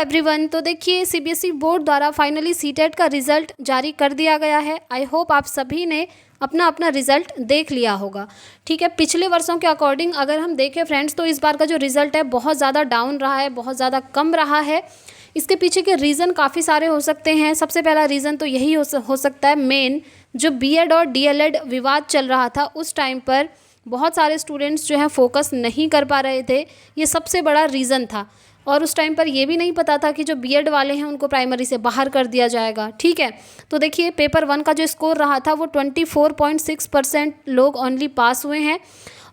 Everyone. तो देखिए CBSE board द्वारा फाइनली सीटेट का रिज़ल्ट जारी कर दिया गया है। आई होप आप सभी ने अपना अपना रिज़ल्ट देख लिया होगा। ठीक है, पिछले वर्षों के अकॉर्डिंग अगर हम देखें फ्रेंड्स, तो इस बार का जो रिज़ल्ट है बहुत ज़्यादा डाउन रहा है, बहुत ज़्यादा कम रहा है। इसके पीछे के रीज़न काफ़ी सारे हो सकते हैं। सबसे पहला रीज़न तो यही हो सकता है मेन, जो बीएड और डीएलएड विवाद चल रहा था उस टाइम पर बहुत सारे स्टूडेंट्स जो हैं फोकस नहीं कर पा रहे थे। ये सबसे बड़ा रीज़न था। और उस टाइम पर ये भी नहीं पता था कि जो बीएड वाले हैं उनको प्राइमरी से बाहर कर दिया जाएगा। ठीक है, तो देखिए पेपर 1 का जो स्कोर रहा था वो 24.6% लोग ओनली पास हुए हैं,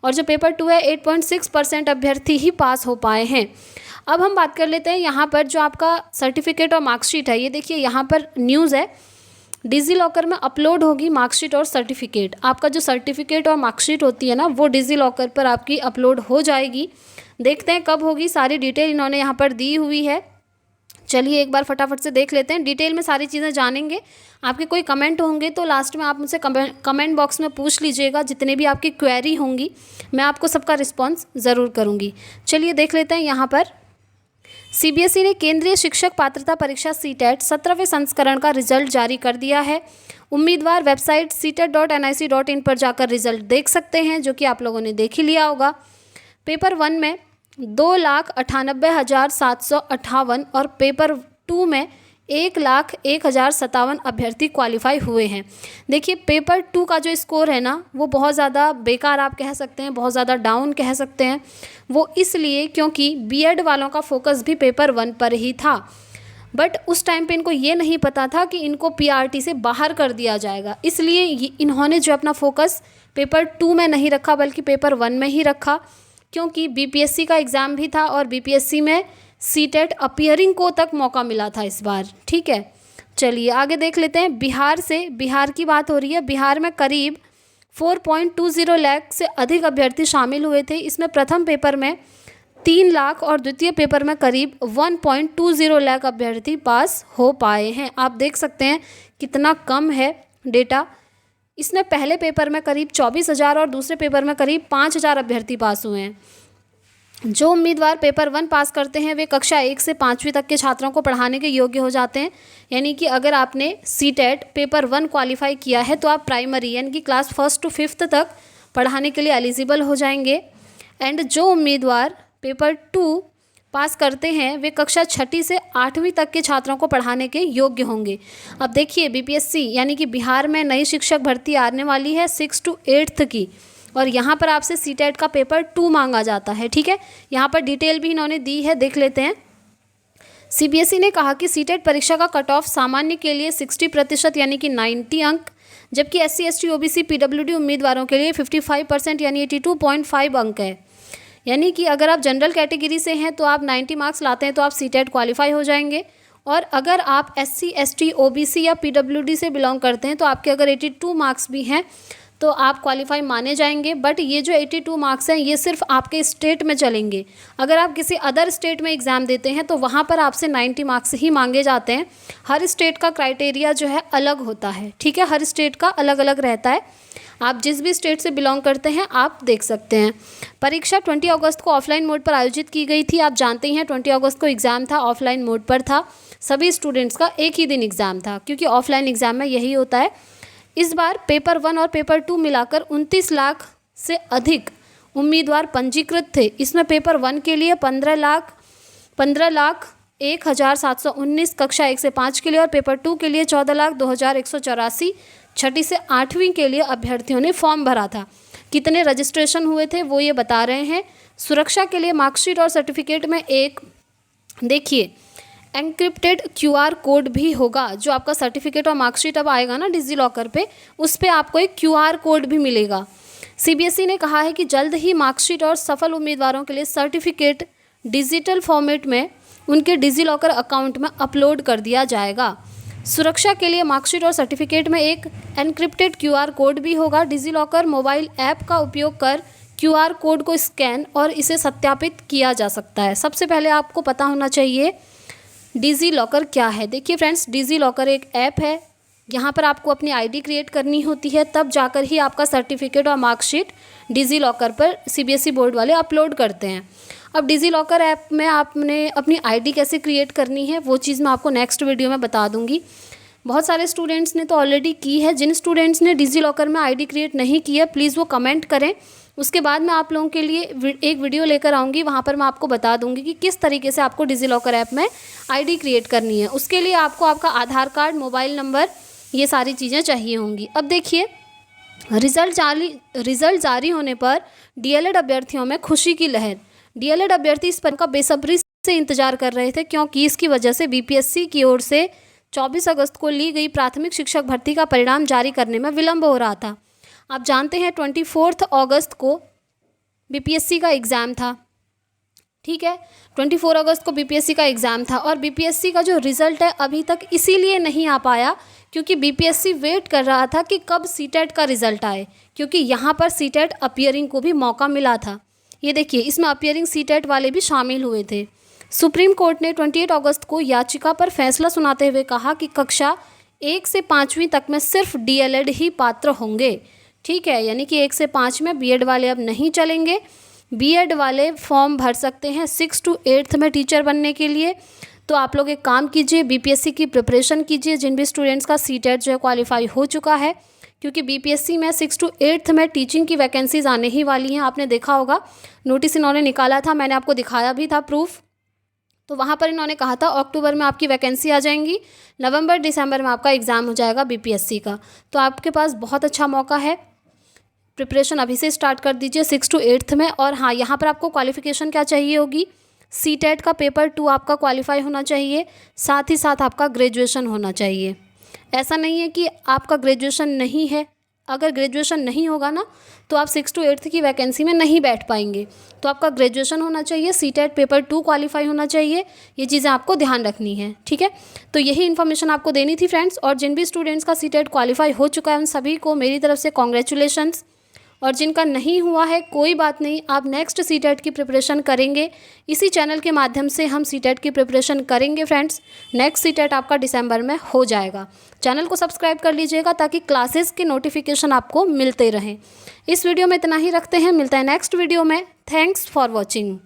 और जो पेपर 2 है 8.6% अभ्यर्थी ही पास हो पाए हैं। अब हम बात कर लेते हैं यहाँ पर जो आपका सर्टिफिकेट और मार्कशीट है। ये देखिए यहाँ पर न्यूज़ है, डिजी लॉकर में अपलोड होगी मार्कशीट और सर्टिफिकेट। आपका जो सर्टिफिकेट और मार्कशीट होती है ना, वो डिजी लॉकर पर आपकी अपलोड हो जाएगी। देखते हैं कब होगी, सारी डिटेल इन्होंने यहाँ पर दी हुई है। चलिए एक बार फटाफट से देख लेते हैं, डिटेल में सारी चीज़ें जानेंगे। आपके कोई कमेंट होंगे तो लास्ट में आप मुझसे कमेंट बॉक्स में पूछ लीजिएगा। जितने भी आपकी क्वेरी होंगी मैं आपको सबका रिस्पॉन्स ज़रूर करूँगी। चलिए देख लेते हैं यहाँ पर। सीबीएसई ने केंद्रीय शिक्षक पात्रता परीक्षा सीटेट 17वें संस्करण का रिजल्ट जारी कर दिया है। उम्मीदवार वेबसाइट CTET.nic.in पर जाकर रिजल्ट देख सकते हैं, जो कि आप लोगों ने देख ही लिया होगा। पेपर 1 में 2,98,758 और पेपर 2 में 1,01,057 अभ्यर्थी क्वालिफाई हुए हैं। देखिए पेपर 2 का जो स्कोर है ना, वो बहुत ज़्यादा बेकार आप कह सकते हैं, बहुत ज़्यादा डाउन कह सकते हैं। वो इसलिए क्योंकि बीएड वालों का फोकस भी पेपर 1 पर ही था, बट उस टाइम पे इनको ये नहीं पता था कि इनको पीआरटी से बाहर कर दिया जाएगा। इसलिए इन्होंने जो अपना फोकस पेपर 2 में नहीं रखा बल्कि पेपर 1 में ही रखा, क्योंकि बीपीएससी का एग्ज़ाम भी था और बीपीएससी में सीटेट अपीयरिंग को तक मौका मिला था इस बार। ठीक है, चलिए आगे देख लेते हैं। बिहार की बात हो रही है। बिहार में करीब 4.20 लाख से अधिक अभ्यर्थी शामिल हुए थे। इसमें प्रथम पेपर में 3 लाख और द्वितीय पेपर में करीब 1.20 लाख अभ्यर्थी पास हो पाए हैं। आप देख सकते हैं कितना कम है डेटा। इसमें पहले पेपर में करीब 24,000 और दूसरे पेपर में करीब 5,000 अभ्यर्थी पास हुए हैं। जो उम्मीदवार पेपर 1 पास करते हैं वे कक्षा 1 से 5वीं तक के छात्रों को पढ़ाने के योग्य हो जाते हैं। यानी कि अगर आपने सीटेट पेपर 1 क्वालिफाई किया है तो आप प्राइमरी यानी कि क्लास 1 से 5th तक पढ़ाने के लिए एलिजिबल हो जाएंगे। एंड जो उम्मीदवार पेपर 2 पास करते हैं वे कक्षा 6 से 8वीं तक के छात्रों को पढ़ाने के योग्य होंगे। अब देखिए बीपीएससी यानी कि बिहार में नई शिक्षक भर्ती आने वाली है 6 to 8th की, और यहाँ पर आपसे सीटेट का पेपर 2 मांगा जाता है। ठीक है, यहाँ पर डिटेल भी इन्होंने दी है, देख लेते हैं। सीबीएसई ने कहा कि सीटेट परीक्षा का कट ऑफ सामान्य के लिए 60% यानी कि 90 अंक, जबकि SC ST OBC PWD उम्मीदवारों के लिए 55% यानी 82.5 अंक है। यानी कि अगर आप जनरल कैटेगरी से हैं तो आप 90 मार्क्स लाते हैं तो आप सीटेट क्वालिफाई हो जाएंगे, और अगर आप SC ST OBC या PWD से बिलोंग करते हैं तो आपके अगर 82 मार्क्स भी हैं तो आप क्वालिफाई माने जाएंगे। बट ये जो 82 मार्क्स हैं ये सिर्फ आपके स्टेट में चलेंगे। अगर आप किसी अदर स्टेट में एग्ज़ाम देते हैं तो वहाँ पर आपसे 90 मार्क्स ही मांगे जाते हैं। हर स्टेट का क्राइटेरिया जो है अलग होता है। ठीक है, हर स्टेट का अलग अलग रहता है। आप जिस भी स्टेट से बिलोंग करते हैं आप देख सकते हैं। परीक्षा 20 अगस्त को ऑफलाइन मोड पर आयोजित की गई थी। आप जानते ही हैं 20 अगस्त को एग्ज़ाम था, ऑफलाइन मोड पर था। सभी स्टूडेंट्स का एक ही दिन एग्ज़ाम था, क्योंकि ऑफलाइन एग्ज़ाम में यही होता है। इस बार पेपर 1 और पेपर 2 मिलाकर 29 लाख से अधिक उम्मीदवार पंजीकृत थे। इसमें पेपर 1 के लिए 15,01,719 कक्षा 1 से 5 के लिए, और पेपर 2 के लिए 14,02,184 6ठी से 8वीं के लिए अभ्यर्थियों ने फॉर्म भरा था। कितने रजिस्ट्रेशन हुए थे वो ये बता रहे हैं। सुरक्षा के लिए मार्कशीट और सर्टिफिकेट में एक देखिए एनक्रिप्टेड QR कोड भी होगा। जो आपका सर्टिफिकेट और मार्कशीट अब आएगा ना डिजी लॉकर पे, उस पर आपको एक QR कोड भी मिलेगा। सीबीएसई ने कहा है कि जल्द ही मार्कशीट और सफल उम्मीदवारों के लिए सर्टिफिकेट डिजिटल फॉर्मेट में उनके डिजी लॉकर अकाउंट में अपलोड कर दिया जाएगा। सुरक्षा के लिए मार्कशीट और सर्टिफिकेट में एक एनक्रिप्टेड QR कोड भी होगा। डिजी लॉकर मोबाइल ऐप का उपयोग कर QR कोड को स्कैन और इसे सत्यापित किया जा सकता है। सबसे पहले आपको पता होना चाहिए डिजी लॉकर क्या है। देखिए फ्रेंड्स, डिजी लॉकर एक ऐप है। यहाँ पर आपको अपनी आईडी क्रिएट करनी होती है, तब जाकर ही आपका सर्टिफिकेट और मार्कशीट डिजी लॉकर पर सीबीएसई बोर्ड वाले अपलोड करते हैं। अब डिजी लॉकर ऐप में आपने अपनी आईडी कैसे क्रिएट करनी है वो चीज़ मैं आपको नेक्स्ट वीडियो में बता दूंगी। बहुत सारे स्टूडेंट्स ने तो ऑलरेडी की है। जिन स्टूडेंट्स ने डिजी लॉकर में आईडी क्रिएट नहीं की है प्लीज़ वो कमेंट करें, उसके बाद मैं आप लोगों के लिए एक वीडियो लेकर आऊँगी, वहाँ पर मैं आपको बता दूँगी कि किस तरीके से आपको डिजी लॉकर ऐप में आईडी क्रिएट करनी है। उसके लिए आपको आपका आधार कार्ड, मोबाइल नंबर, ये सारी चीज़ें चाहिए होंगी। अब देखिए, रिज़ल्ट जारी होने पर डीएलएड अभ्यर्थियों में खुशी की लहर। डीएलएड अभ्यर्थी इस पर का बेसब्री से इंतजार कर रहे थे, क्योंकि इसकी वजह से बीपीएससी की ओर से 24 अगस्त को ली गई प्राथमिक शिक्षक भर्ती का परिणाम जारी करने में विलंब हो रहा था। आप जानते हैं 24 अगस्त को बीपीएससी का एग्ज़ाम था, ठीक है, 24 अगस्त को बीपीएससी का एग्ज़ाम था और बीपीएससी का जो रिज़ल्ट है अभी तक इसीलिए नहीं आ पाया क्योंकि बीपीएससी वेट कर रहा था कि कब सीटेट का रिज़ल्ट आए, क्योंकि यहाँ पर सीटेट अपीयरिंग को भी मौका मिला था। ये देखिए, इसमें अपीयरिंग सीटेट वाले भी शामिल हुए थे। सुप्रीम कोर्ट ने 28 अगस्त को याचिका पर फैसला सुनाते हुए कहा कि कक्षा 1 से 5वीं तक में सिर्फ डीएलएड ही पात्र होंगे, ठीक है, यानी कि 1 से 5 में बीएड वाले अब नहीं चलेंगे। बीएड वाले फॉर्म भर सकते हैं 6 to 8 में टीचर बनने के लिए। तो आप लोग एक काम कीजिए, बीपीएससी की प्रिपरेशन कीजिए जिन भी स्टूडेंट्स का सीटेट जो है क्वालिफाई हो चुका है, क्योंकि बीपीएससी में 6 to 8 में टीचिंग की वैकेंसीज आने ही वाली हैं। आपने देखा होगा नोटिस इन्होंने निकाला था, मैंने आपको दिखाया भी था प्रूफ। तो वहाँ पर इन्होंने कहा था अक्टूबर में आपकी वैकेंसी आ जाएंगी, नवंबर दिसंबर में आपका एग्ज़ाम हो जाएगा बीपीएससी का। तो आपके पास बहुत अच्छा मौका है, प्रिपरेशन अभी से स्टार्ट कर दीजिए 6 to 8 में। और हाँ, यहाँ पर आपको क्वालिफ़िकेशन क्या चाहिए होगी, सीटेट का पेपर 2 आपका क्वालिफाई होना चाहिए, साथ ही साथ आपका ग्रेजुएशन होना चाहिए। ऐसा नहीं है कि आपका ग्रेजुएशन नहीं है, अगर ग्रेजुएशन नहीं होगा ना तो आप 6 to 8 की वैकेंसी में नहीं बैठ पाएंगे। तो आपका ग्रेजुएशन होना चाहिए, सीटेट पेपर 2 क्वालिफाई होना चाहिए, ये चीज़ें आपको ध्यान रखनी है, ठीक है। तो यही इन्फॉर्मेशन आपको देनी थी फ्रेंड्स। और जिन भी स्टूडेंट्स का सीटेट क्वालिफाई हो चुका है उन सभी को मेरी तरफ से कॉन्ग्रेचुलेशंस, और जिनका नहीं हुआ है कोई बात नहीं, आप नेक्स्ट सीटेट की प्रिपरेशन करेंगे। इसी चैनल के माध्यम से हम सीटेट की प्रिपरेशन करेंगे फ्रेंड्स। नेक्स्ट सीटेट आपका दिसंबर में हो जाएगा। चैनल को सब्सक्राइब कर लीजिएगा ताकि क्लासेस के नोटिफिकेशन आपको मिलते रहें। इस वीडियो में इतना ही रखते हैं, मिलता है नेक्स्ट वीडियो में। Thanks for watching.